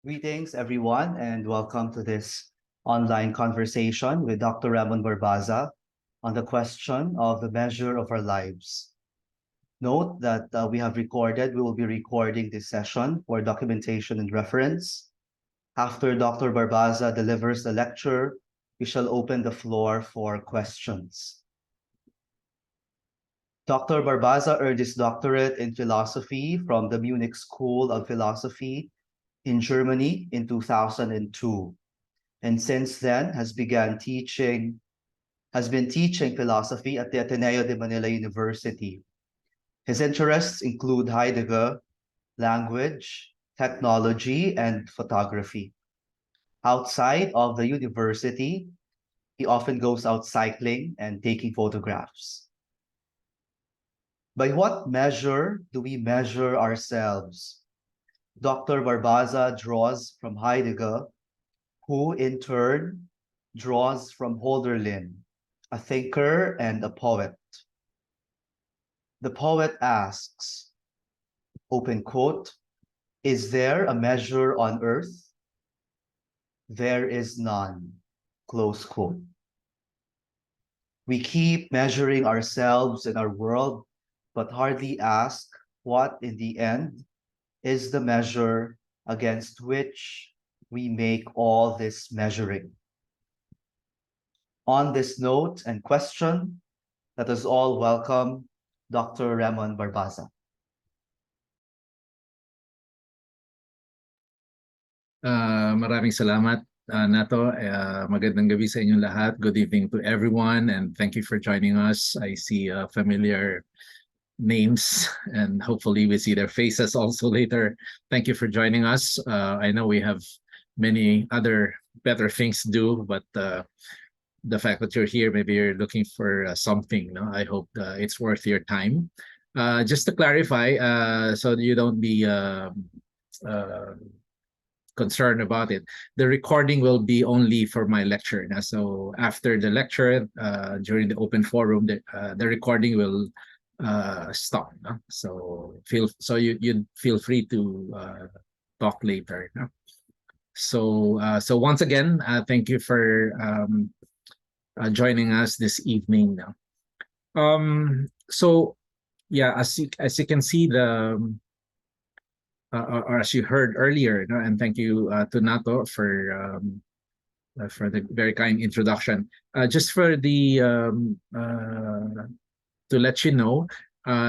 Greetings, everyone, and welcome to this online conversation with Dr. Remmon Barbaza on the question of the measure of our lives. Note that we will be recording this session for documentation and reference. After Dr. Barbaza delivers the lecture, we shall open the floor for questions. Dr. Barbaza earned his doctorate in philosophy from the Munich School of Philosophy in Germany in 2002, and since then has been teaching philosophy at the Ateneo de Manila University. His interests include Heidegger, language, technology, and photography. Outside of the university, he often goes out cycling and taking photographs. By what measure do we measure ourselves? Dr. Barbaza draws from Heidegger, who in turn draws from Hölderlin, a thinker and a poet. The poet asks, open quote, "Is there a measure on earth? There is none," close quote. We keep measuring ourselves and our world, but hardly ask what in the end is the measure against which we make all this measuring. On this note and question, let us all welcome Dr. Remmon Barbaza. Maraming salamat, Nato. Magandang gabi sa inyong lahat. Good evening to everyone, and thank you for joining us. I see familiar names, and hopefully we see their faces also later. Thank you for joining us. I know we have many other better things to do, but the fact that you're here, maybe you're looking for something. No? I hope it's worth your time. Just to clarify, so you don't be concerned about it, the recording will be only for my lecture. So after the lecture, during the open forum, the recording will stop. No? So you feel free to talk later. No? So once again, thank you for joining us this evening. Now, so yeah, as you can see, or as you heard earlier, no? And thank you to Nato for the very kind introduction. Just for the to let you know,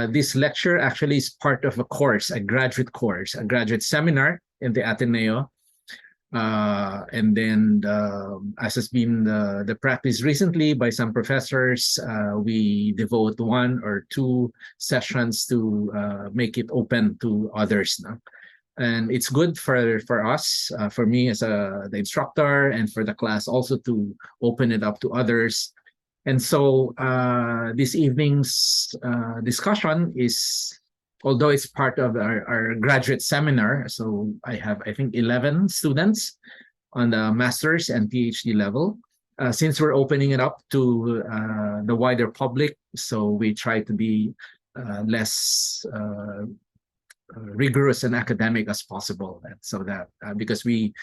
this lecture actually is part of a course, a graduate seminar in the Ateneo. And then, as has been the practice recently by some professors, we devote 1 or 2 sessions to make it open to others. No? And it's good for us, for me as the instructor, and for the class also to open it up to others. And so this evening's discussion is, although it's part of our graduate seminar, so I have, I think, 11 students on the master's and PhD level. Since we're opening it up to the wider public, so we try to be less rigorous and academic as possible, and so that because we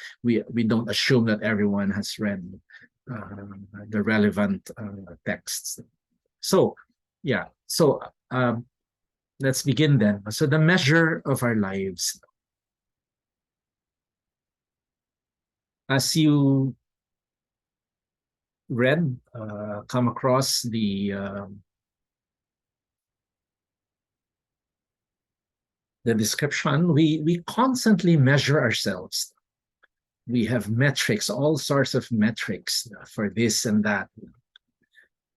don't assume that everyone has read the relevant texts. So yeah, so let's begin then. So the measure of our lives. As you read, come across the description, we constantly measure ourselves. We have metrics, all sorts of metrics for this and that.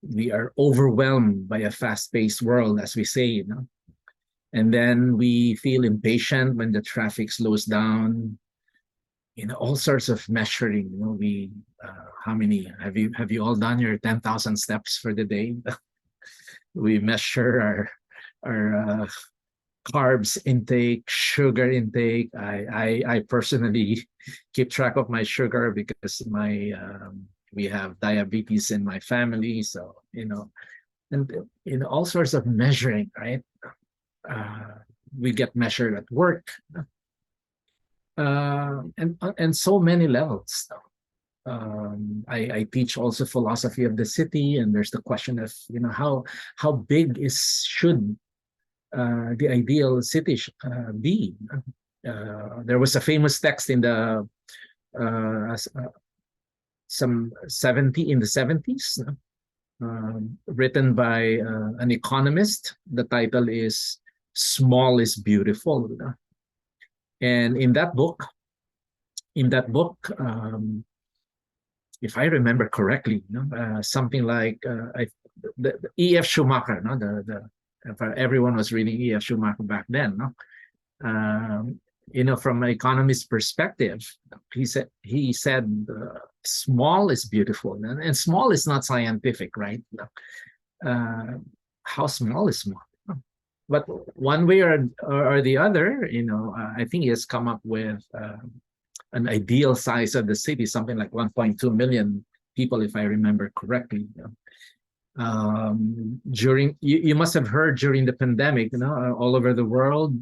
We are overwhelmed by a fast-paced world, as we say, you know. And then we feel impatient when the traffic slows down. You know, all sorts of measuring. You know, we how many have you all done your 10,000 steps for the day? We measure our carbs intake, sugar intake. I personally keep track of my sugar because we have diabetes in my family. So you know, and you know, all sorts of measuring, right? We get measured at work. and so many levels. I teach also philosophy of the city, and there's the question of how big should the ideal city be. There was a famous text in the some 70 in the 70s, written by an economist. The title is "Small is Beautiful," and in that book, if I remember correctly, something like the E.F. Schumacher, if everyone was reading E.F. Schumacher back then, from an economist's perspective, he said small is beautiful, and small is not scientific, right? How small is small? But one way or the other, I think he has come up with an ideal size of the city, something like 1.2 million people, if I remember correctly. During you must have heard during the pandemic, all over the world,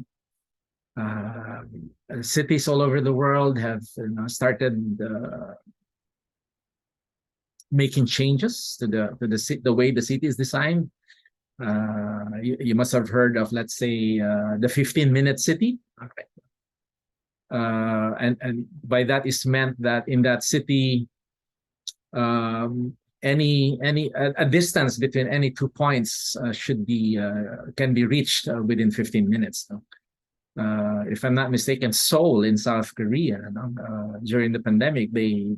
cities all over the world have started making changes to the way the city is designed. You must have heard of, let's say, the 15-minute city. Okay. And by that is meant that in that city, any a distance between any 2 points can be reached within 15 minutes. If I'm not mistaken, Seoul in South Korea, during the pandemic, they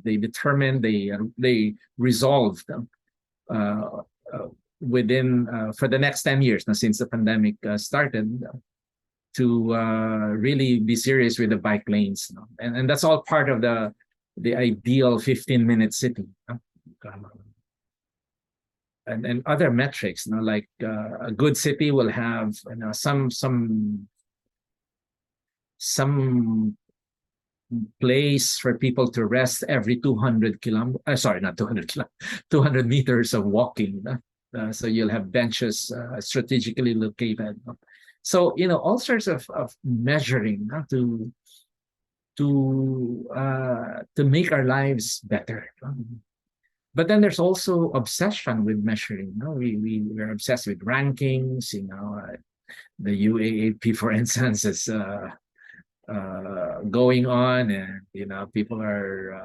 resolved within for the next 10 years, since the pandemic started, to really be serious with the bike lanes, and that's all part of the ideal 15-minute city. And other metrics, like a good city will have some place for people to rest every 200 not 200 200 meters of walking. So you'll have benches strategically located. So all sorts of measuring to make our lives better. But then there's also obsession with measuring. We're obsessed with rankings. The UAAP, for instance, is going on, and people are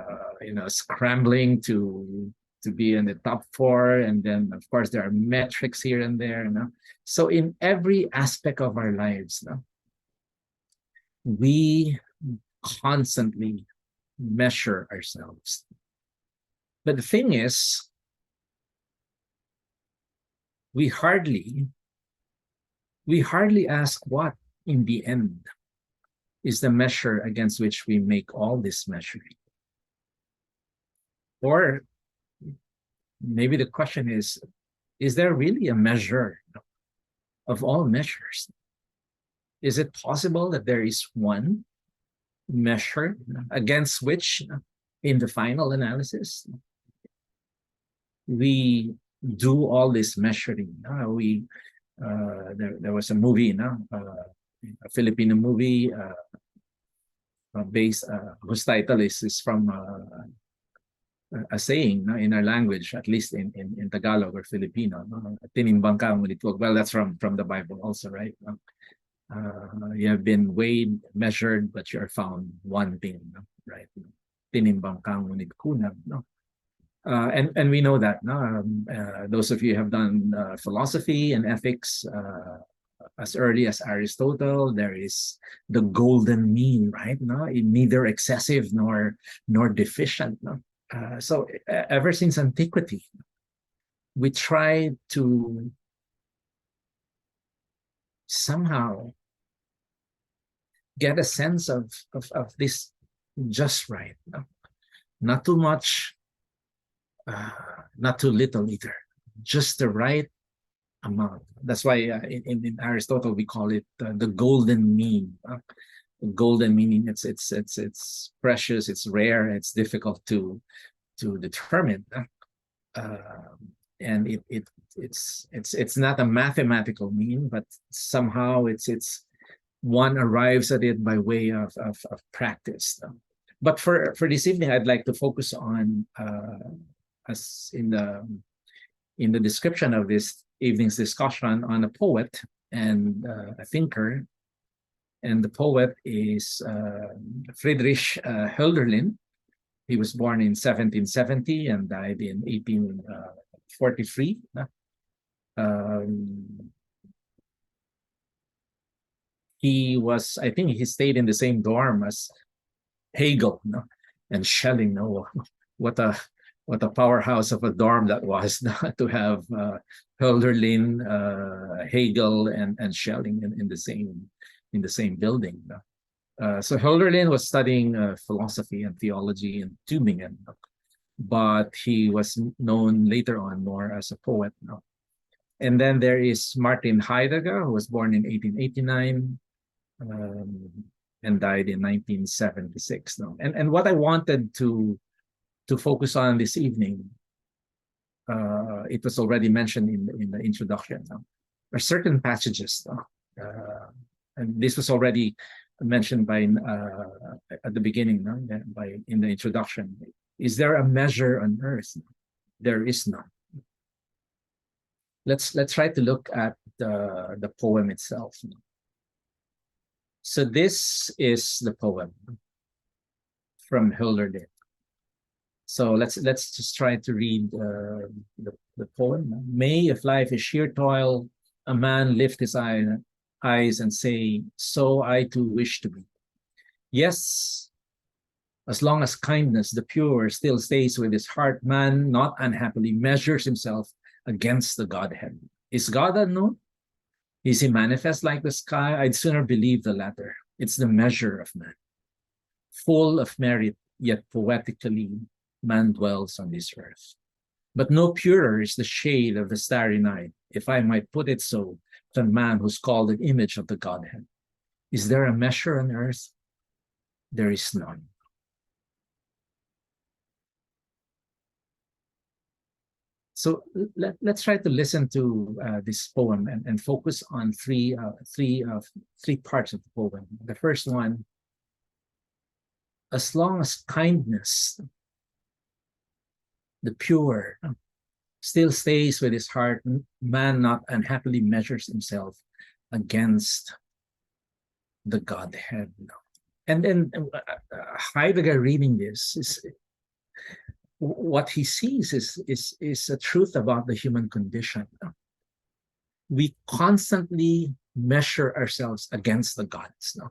scrambling to be in the top 4, and then of course there are metrics here and there. So in every aspect of our lives, we constantly measure ourselves. But the thing is, we hardly ask what in the end is the measure against which we make all this measuring. Or maybe the question is there really a measure of all measures? Is it possible that there is one measure against which, in the final analysis, we do all this measuring? There was a movie, a Filipino movie based whose title is from a saying in our language, at least in Tagalog or Filipino. Tinimbang ka ngunit wag. Well, that's from the Bible also, right? You have been weighed, measured, but you are found wanting, right? Tinimbang ka ngunit kunab, no? And we know that, no? Those of you who have done philosophy and ethics, as early as Aristotle, there is the golden mean, right? No, neither excessive nor deficient. No, so ever since antiquity, we try to somehow get a sense of this just right. No? Not too much, not too little either. Just the right amount. That's why in Aristotle we call it the golden mean. The golden meaning, it's precious, it's rare, it's difficult to determine, and it's not a mathematical mean, but somehow it's one arrives at it by way of practice. But for this evening, I'd like to focus on, as in the description of this evening's discussion, on a poet and a thinker. And the poet is Friedrich Hölderlin. He was born in 1770 and died in 1843. He was, I think he stayed in the same dorm as Hegel, no? And Schelling. No? What a powerhouse of a dorm that was, no? To have Hölderlin, Hegel, and Schelling in the same building. No? So Hölderlin was studying philosophy and theology in Tübingen, no? But he was known later on more as a poet. No? And then there is Martin Heidegger, who was born in 1889. And died in 1976. No? And what I wanted to focus on this evening, it was already mentioned in the introduction. No? Are certain passages, no? And this was already mentioned by at the beginning, no? In the introduction. Is there a measure on earth? There is none. Let's try to look at the poem itself. No? So this is the poem from Hölderlin. So let's just try to read the poem. May, if life is sheer toil, a man lift his eyes and say, so I too wish to be. Yes, as long as kindness, the pure, still stays with his heart, man, not unhappily, measures himself against the Godhead. Is God unknown? Is he manifest like the sky? I'd sooner believe the latter. It's the measure of man. Full of merit, yet poetically, man dwells on this earth. But no purer is the shade of the starry night, if I might put it so, than man who's called an image of the Godhead. Is there a measure on earth? There is none. So let's try to listen to this poem and focus on three parts of the poem. The first one, as long as kindness, the pure, still stays with his heart, man not unhappily measures himself against the Godhead. And then Heidegger reading this is, what he sees is a truth about the human condition. We constantly measure ourselves against the gods. No?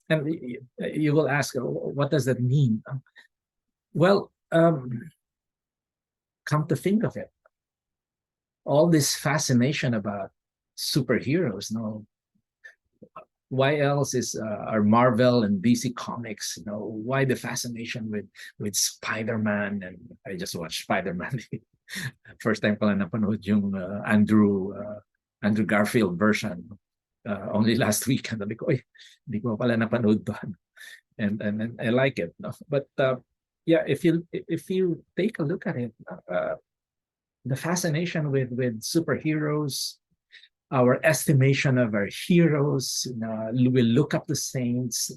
And you will ask, what does that mean? Well, come to think of it, all this fascination about superheroes, no? Why else is our Marvel and DC comics? You know, why the fascination with Spider-Man? And I just watched Spider-Man. First time ko lang napanood yung Andrew Garfield version. Only last week. Sabi ko, hindi ko pala napanood to. And I like it. No? But yeah, if you take a look at it, the fascination with superheroes, our estimation of our heroes, we look up the saints.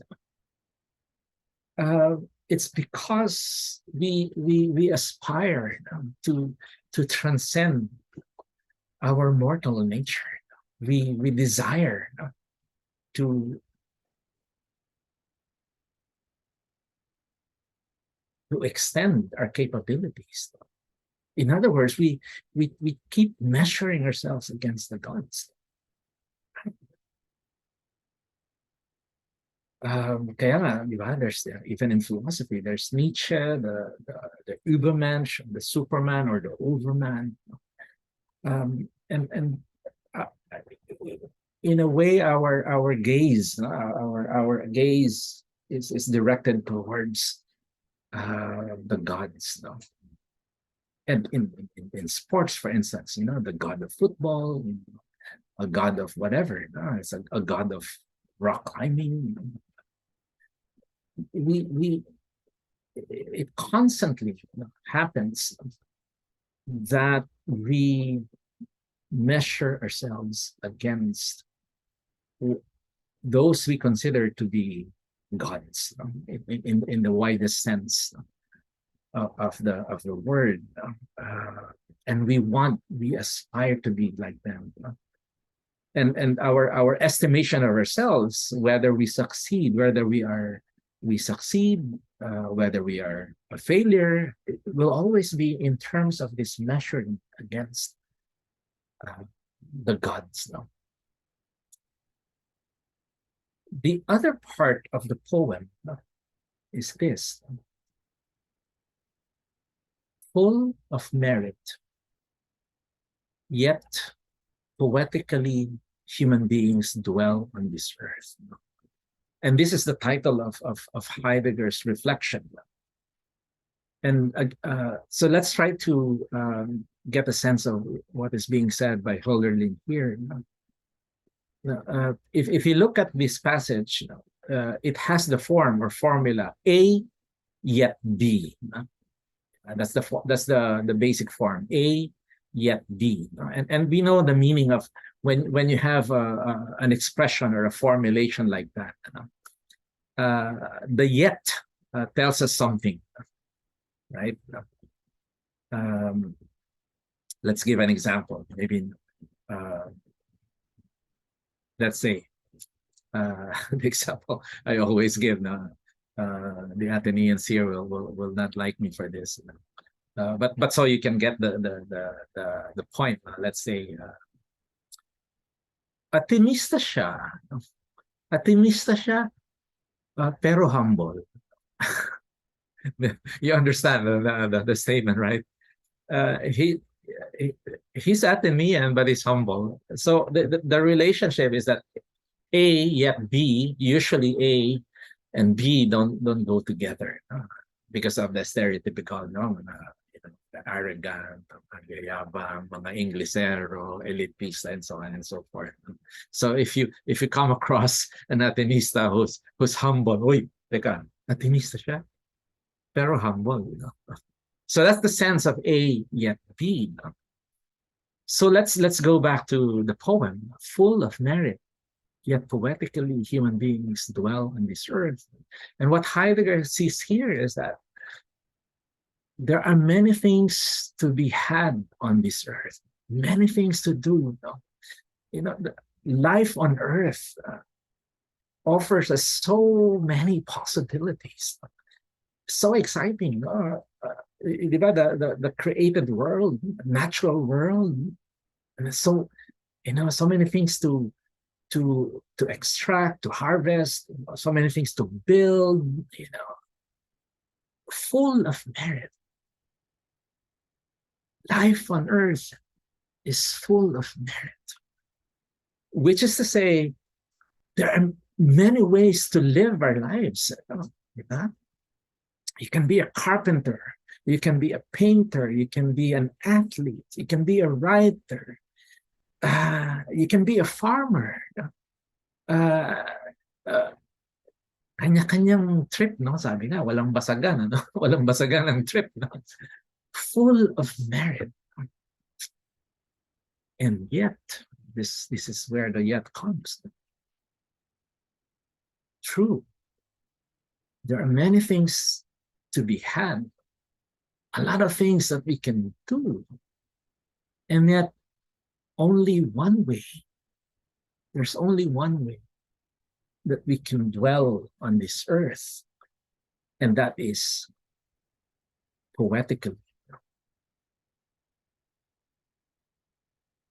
It's because we aspire to transcend our mortal nature. We desire to extend our capabilities. In other words, we keep measuring ourselves against the gods. Kaya nga, di ba, there's even in philosophy, there's Nietzsche, the Übermensch, the Superman or the Overman. And in a way, our gaze, our gaze is directed towards the gods. No? And in sports, for instance, the god of football, a god of whatever, it's a god of rock climbing. It constantly happens that we measure ourselves against those we consider to be gods, in the widest sense of the word, and we aspire to be like them. And our estimation of ourselves, whether we succeed, we succeed, whether we are a failure, it will always be in terms of this measured against the gods. No? The other part of the poem is this: full of merit, yet poetically human beings dwell on this earth. And this is the title of Heidegger's reflection. And so let's try to get a sense of what is being said by Hölderlin here. If you look at this passage, it has the form or formula A yet B. That's the basic form, A yet B. And we know the meaning of when you have an expression or a formulation like that. The yet tells us something, right? Let's give an example. Maybe let's say the example I always give. The Ateneans here will not like me for this, but so you can get the point. Let's say Atenista siya, pero humble. You understand the statement, right? He's Atenean, but he's humble. So the relationship is that A yet B, usually A and B don't go together because of the stereotypical, the arrogant, yabang, mga Inglesero, elitista, and so on and so forth. So if you come across an Atenista who's humble, uy, teka, Atenista siya, pero humble, So that's the sense of A yet B. So let's go back to the poem, full of merit, yet poetically human beings dwell on this earth. And what Heidegger sees here is that there are many things to be had on this earth, many things to do. Life on earth offers us so many possibilities. So exciting. The created world, natural world, and so so many things to extract, to harvest, so many things to build, full of merit. Life on earth is full of merit, which is to say, there are many ways to live our lives. You can be a carpenter, you can be a painter, you can be an athlete, you can be a writer, you can be a farmer. Kanya-kanyang trip, sabi nga, walang basagan, walang basagan ang trip, full of merit. And yet, this is where the yet comes. True, there are many things to be had, a lot of things that we can do, and yet only one way. There's only one way that we can dwell on this earth, and that is poetically.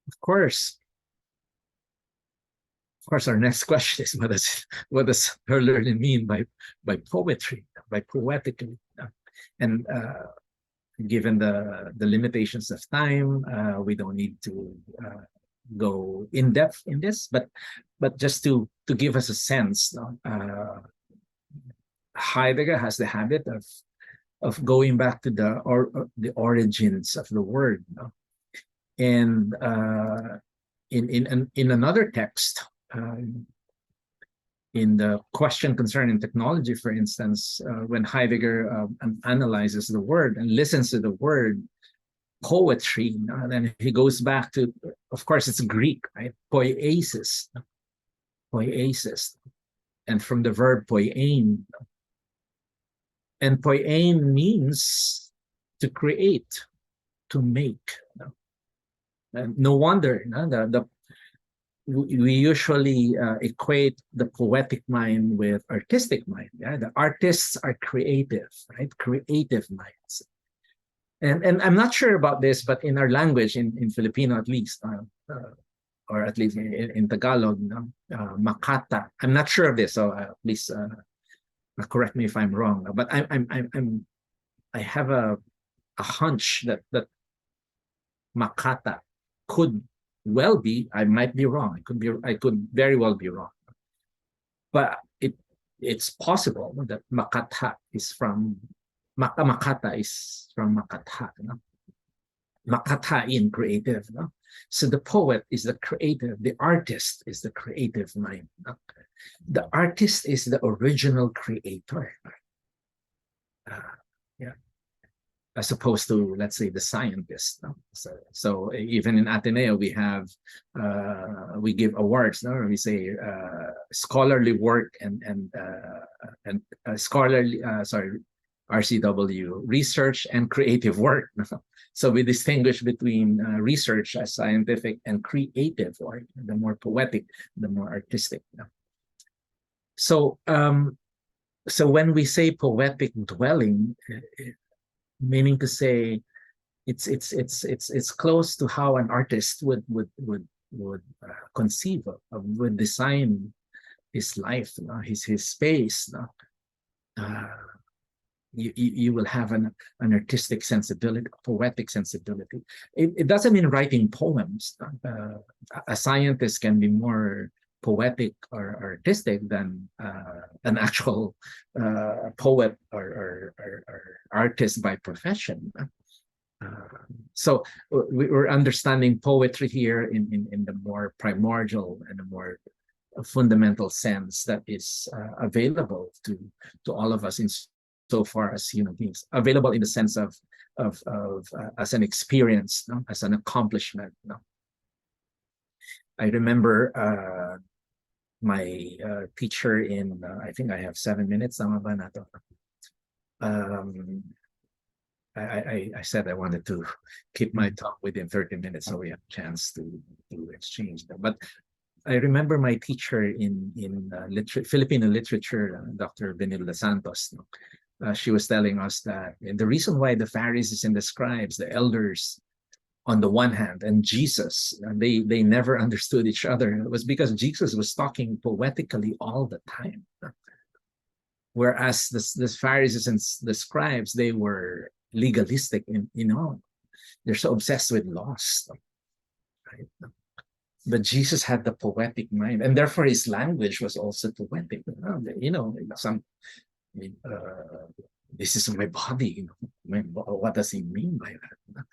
Of course, our next question is, what does Hölderlin mean by poetry, by poetically? And given the limitations of time, we don't need to go in depth in this, but just to give us a sense, Heidegger has the habit of going back to the origins of the word, and in another text, in the question concerning technology, for instance, when Heidegger analyzes the word and listens to the word poetry, then he goes back to, of course, it's Greek, right? Poiesis. poiesis, and from the verb poiein. And poiein means to create, to make. And no wonder we usually equate the poetic mind with artistic mind. Yeah? The artists are creative, right? Creative minds. And I'm not sure about this, but in our language, in Filipino at least, or at least in Tagalog, makata. I'm not sure of this, so please correct me if I'm wrong. But I have a hunch that makata could well be. I might be wrong. I could very well be wrong. But it's possible that makata is from makata is from makata. No? Makata in creative. No? So the poet is the creative, the artist is the creative mind. No? The artist is the original creator. Yeah. As opposed to, let's say, the scientist. No? So even in Ateneo, we give awards. No? We say scholarly work and scholarly, RCW, research and creative work. No? So we distinguish between research as scientific and creative work. The more poetic, the more artistic. No? So when we say poetic dwelling, meaning to say it's close to how an artist would conceive of, would design his life, his space. You will have an artistic sensibility, poetic sensibility. It doesn't mean writing poems. A scientist can be more poetic or artistic than an actual poet or artist by profession. So we're understanding poetry here in the more primordial and the more fundamental sense that is available to all of us in so far as human beings, available in the sense of as an experience, no? As an accomplishment. No? I remember my teacher in, I think I have 7 minutes. I said I wanted to keep my talk within 30 minutes so we have a chance to exchange them. But I remember my teacher in Filipino literature, Dr. Benilda Santos. She was telling us that the reason why the Pharisees and the scribes, the elders, on the one hand, and Jesus, they never understood each other. It was because Jesus was talking poetically all the time. Whereas the Pharisees and the scribes, they were legalistic in, they're so obsessed with laws. Right? But Jesus had the poetic mind, and therefore his language was also poetic. This is my body. What does he mean by that?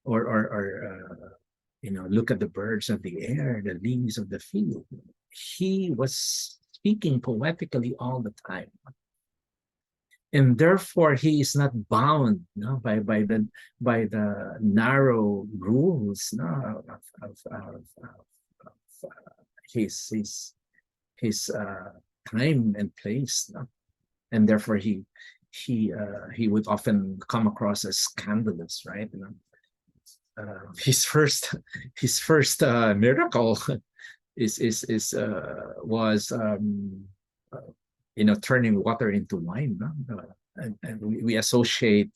Or look at the birds of the air, the leaves of the field. He was speaking poetically all the time, and therefore he is not bound by the narrow rules of his time and place, and therefore he would often come across as scandalous, right? His first miracle was turning water into wine, and we associate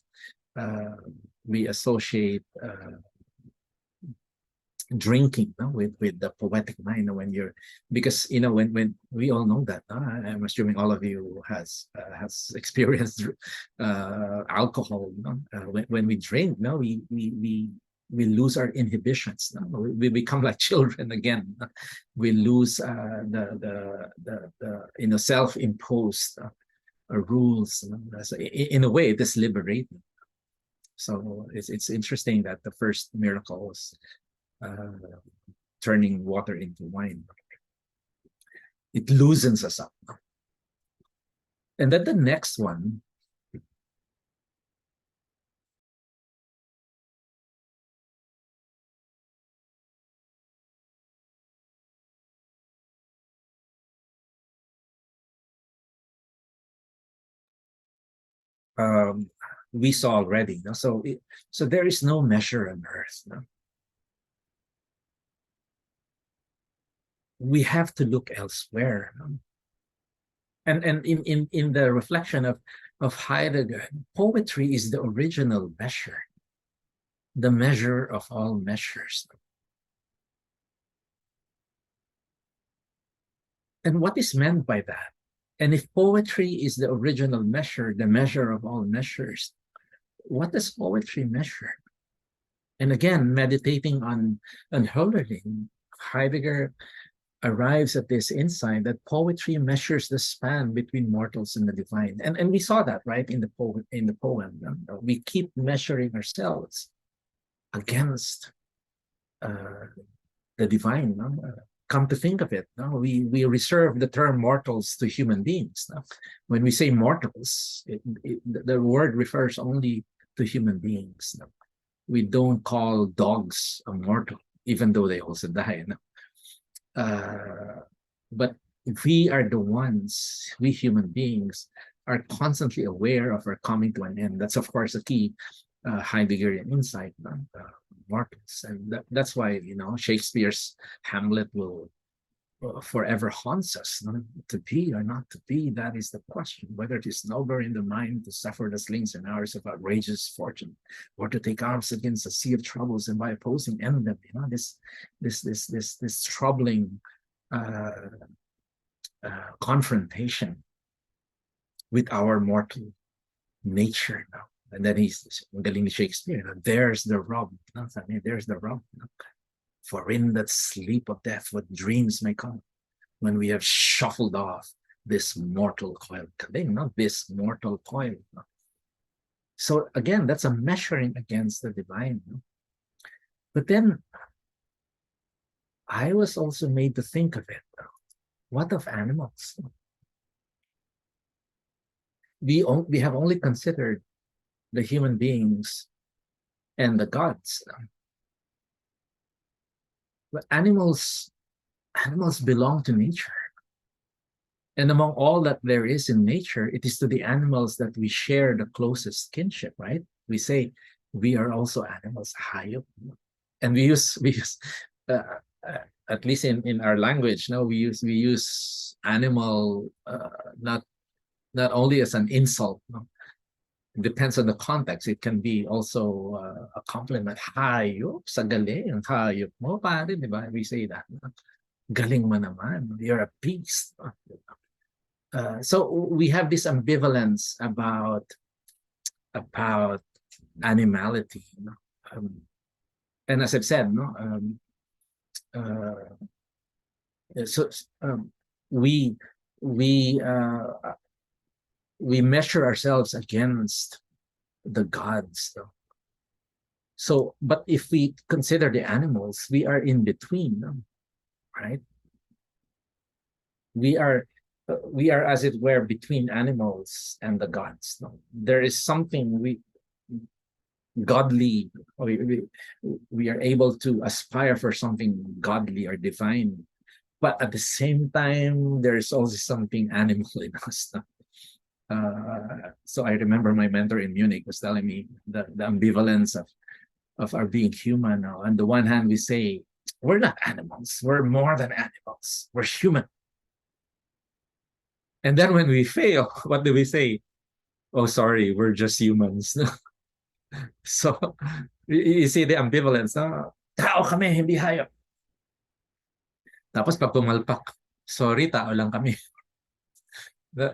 drinking with the poetic mind when you're, because when we all know that I'm assuming all of you has experienced alcohol. When we drink, we lose our inhibitions. We become like children again. We lose the self-imposed rules. So in a way, it is liberating. So it's interesting that the first miracle was turning water into wine. It loosens us up. And then the next one, um, we saw already. No? So there is no measure on earth. No? We have to look elsewhere. No? And in the reflection of Heidegger, poetry is the original measure, the measure of all measures. And what is meant by that? And if poetry is the original measure, the measure of all measures, what does poetry measure? And again, meditating on Hölderlin, Heidegger arrives at this insight that poetry measures the span between mortals and the divine. And we saw that, right, in the poem. We keep measuring ourselves against the divine. No? Come to think of it, no? we reserve the term mortals to human beings. No? When we say mortals, the word refers only to human beings. No? We don't call dogs a mortal, even though they also die. No? But we are the ones, we human beings, are constantly aware of our coming to an end. That's, of course, a key Heideggerian insight, mortals. And that's why, Shakespeare's Hamlet will forever haunts us. To be or not to be, that is the question. Whether it is nobler in the mind to suffer the slings and hours of outrageous fortune, or to take arms against a sea of troubles and by opposing end them. This troubling confrontation with our mortal nature. And then he's galing ni Shakespeare. There's the rub. There's the rub. For in that sleep of death, what dreams may come when we have shuffled off this mortal coil. Not this mortal coil. So again, that's a measuring against the divine. But then I was also made to think of it. What of animals? We have only considered the human beings and the gods. But animals belong to nature. And among all that there is in nature, it is to the animals that we share the closest kinship, right? We say we are also animals. And we use at least in our language, we use animal not only as an insult. It depends on the context. It can be also a compliment. Hayop, sa galing, hayop mo, pare, di ba? We say that. Galing mo naman. You're a beast. So we have this ambivalence about animality. And as I've said, we measure ourselves against the gods. So, but if we consider the animals, we are in between, right? We are, as it were, between animals and the gods. There is something godly. We are able to aspire for something godly or divine, but at the same time, there is also something animal in us. So I remember my mentor in Munich was telling me the ambivalence of our being human. On the one hand, we say, we're not animals. We're more than animals. We're human. And then when we fail, what do we say? Oh, sorry, we're just humans. So you see the ambivalence. Tao kami, hindi hayop. Tapos pag pumalpak, sorry, tao lang kami.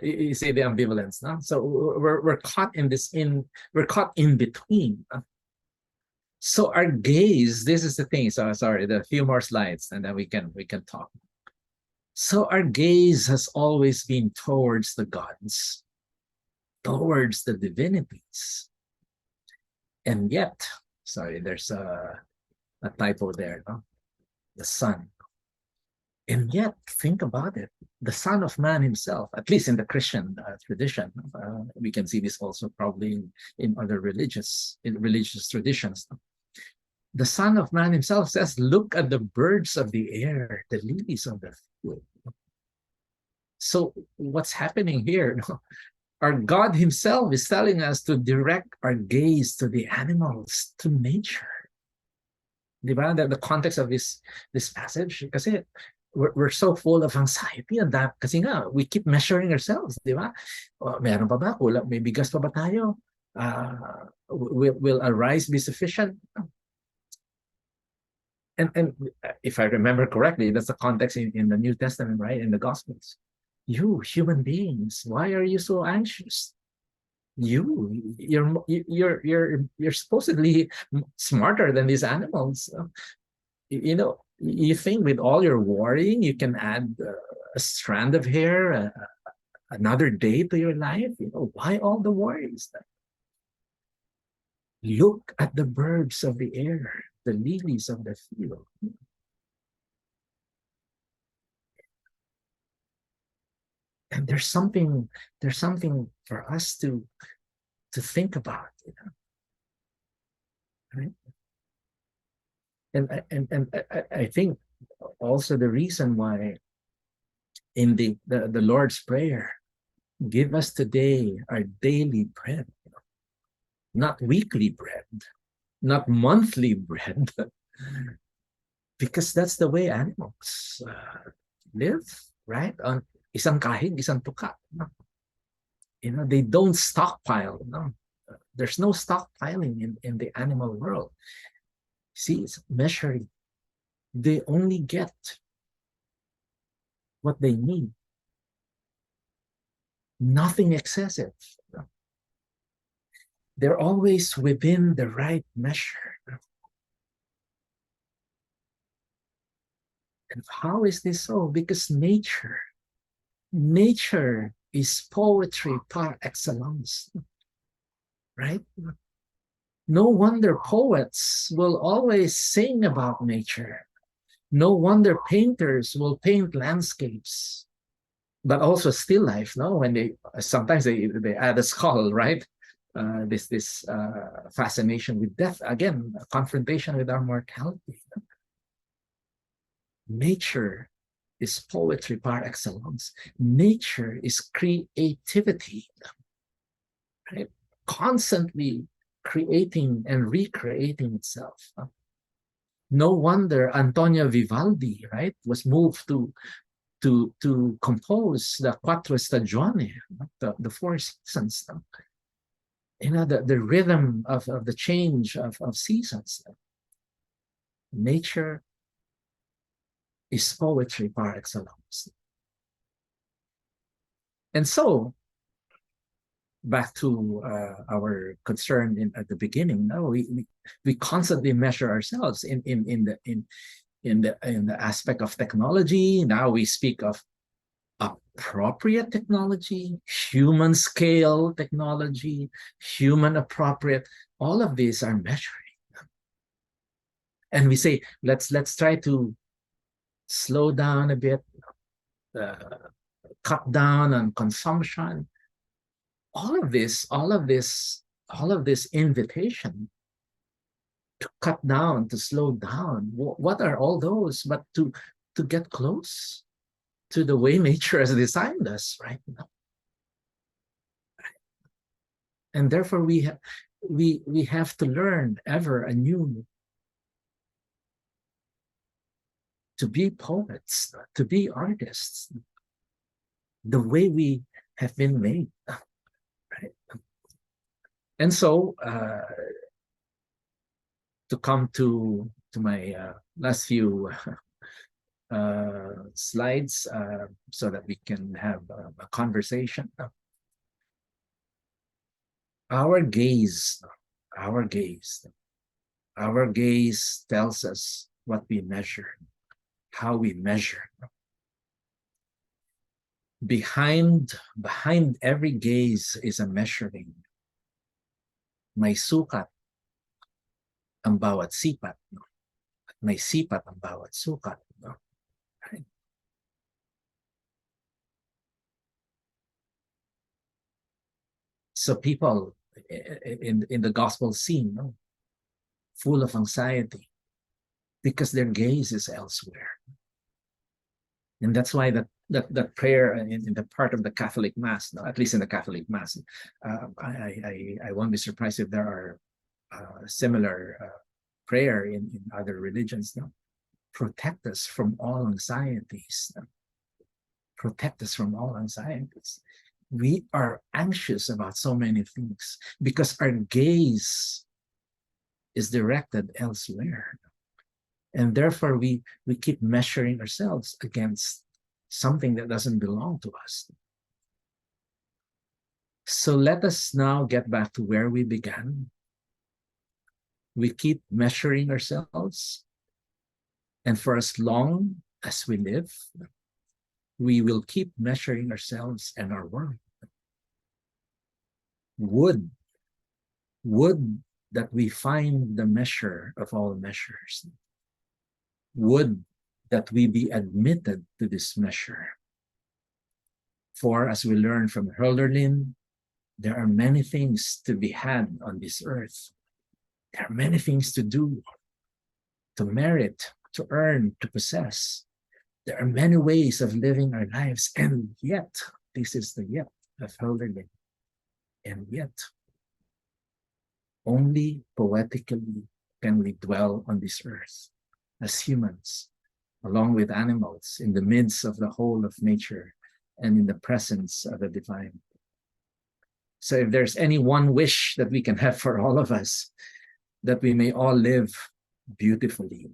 You see the ambivalence. So we're caught in between. So our gaze, this is the thing. So sorry, a few more slides, and then we can talk. So our gaze has always been towards the gods, towards the divinities. And yet, sorry, there's a typo there, the sun. And yet, think about it. The Son of Man himself, at least in the Christian tradition, we can see this also probably in other religious traditions. The Son of Man himself says, look at the birds of the air, the lilies of the field. So what's happening here? Our God himself is telling us to direct our gaze to the animals, to nature. Di ba? The context of this passage, kasi we're so full of anxiety and that kasi nga we keep measuring ourselves, di ba? Meron pa ba? Kulang, may bigas pa ba tayo? Will our rice be sufficient? And if I remember correctly, that's the context in the New Testament, right? In the Gospels. You human beings, why are you so anxious? You're supposedly smarter than these animals. You know, you think with all your worrying, you can add a strand of hair, another day to your life. You know, why all the worries? Look at the birds of the air, the lilies of the field. And there's something for us to think about, you know, right? And I think also the reason why in the Lord's Prayer, give us today our daily bread, you know, not weekly bread, not monthly bread, because that's the way animals live, right? On isang kahig, isang tuka. No? You know, they don't stockpile. No, there's no stockpiling in the animal world. See, it's measuring. They only get what they need. Nothing excessive. No? They're always within the right measure. And how is this so? Because nature is poetry par excellence, right? No wonder poets will always sing about nature. No wonder painters will paint landscapes, but also still life. No, when they sometimes they add a skull, right? This fascination with death, again, a confrontation with our mortality. Nature is poetry par excellence. Nature is creativity, right? Constantly creating and recreating itself. No wonder Antonio Vivaldi, right, was moved to compose the Quattro Stagioni, the four seasons. You know, the rhythm of the change of seasons. Nature is poetry par excellence. And so, back to our concern at the beginning, no, we constantly measure ourselves in the aspect of technology. Now we speak of appropriate technology, human scale technology, human appropriate. All of these are measuring, and we say let's try to slow down a bit, cut down on consumption. All of this invitation to cut down, to slow down. What are all those but to get close to the way nature has designed us, right? And therefore we have to learn ever anew to be poets, to be artists, the way we have been made, right? And so to come to my last few slides so that we can have a conversation. Our gaze tells us what we measure, how we measure. Behind every gaze is a measuring. May sukat ang bawat sipat. May sipat ang bawat sukat. Right? So people in the gospel scene, no, full of anxiety because their gaze is elsewhere. And that's why that that prayer in the part of the Catholic Mass, no, at least in the Catholic Mass. I won't be surprised if there are similar prayer in other religions. No? Protect us from all anxieties. No? Protect us from all anxieties. We are anxious about so many things because our gaze is directed elsewhere. And therefore, we keep measuring ourselves against something that doesn't belong to us. So let us now get back to where we began. We keep measuring ourselves, and for as long as we live, we will keep measuring ourselves and our world. Would that we find the measure of all measures. Would that we be admitted to this measure. For as we learn from Hölderlin, there are many things to be had on this earth. There are many things to do, to merit, to earn, to possess. There are many ways of living our lives, and yet, this is the yet of Hölderlin. And yet, only poetically can we dwell on this earth as humans, along with animals, in the midst of the whole of nature and in the presence of the divine. So if there's any one wish that we can have for all of us, that we may all live beautifully,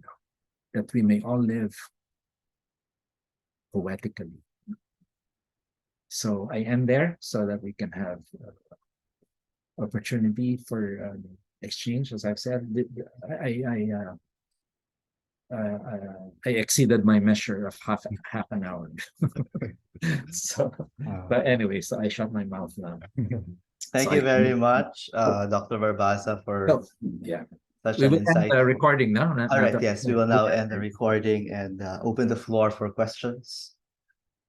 that we may all live poetically. So I end there so that we can have opportunity for exchange. As I've said, I exceeded my measure of half an hour. So, but anyway, so I shut my mouth now. Thank So you I very can- much, Dr. Barbaza, for So, yeah, such we an will end insight. the recording now. All right, yes, we will now end the recording and open the floor for questions.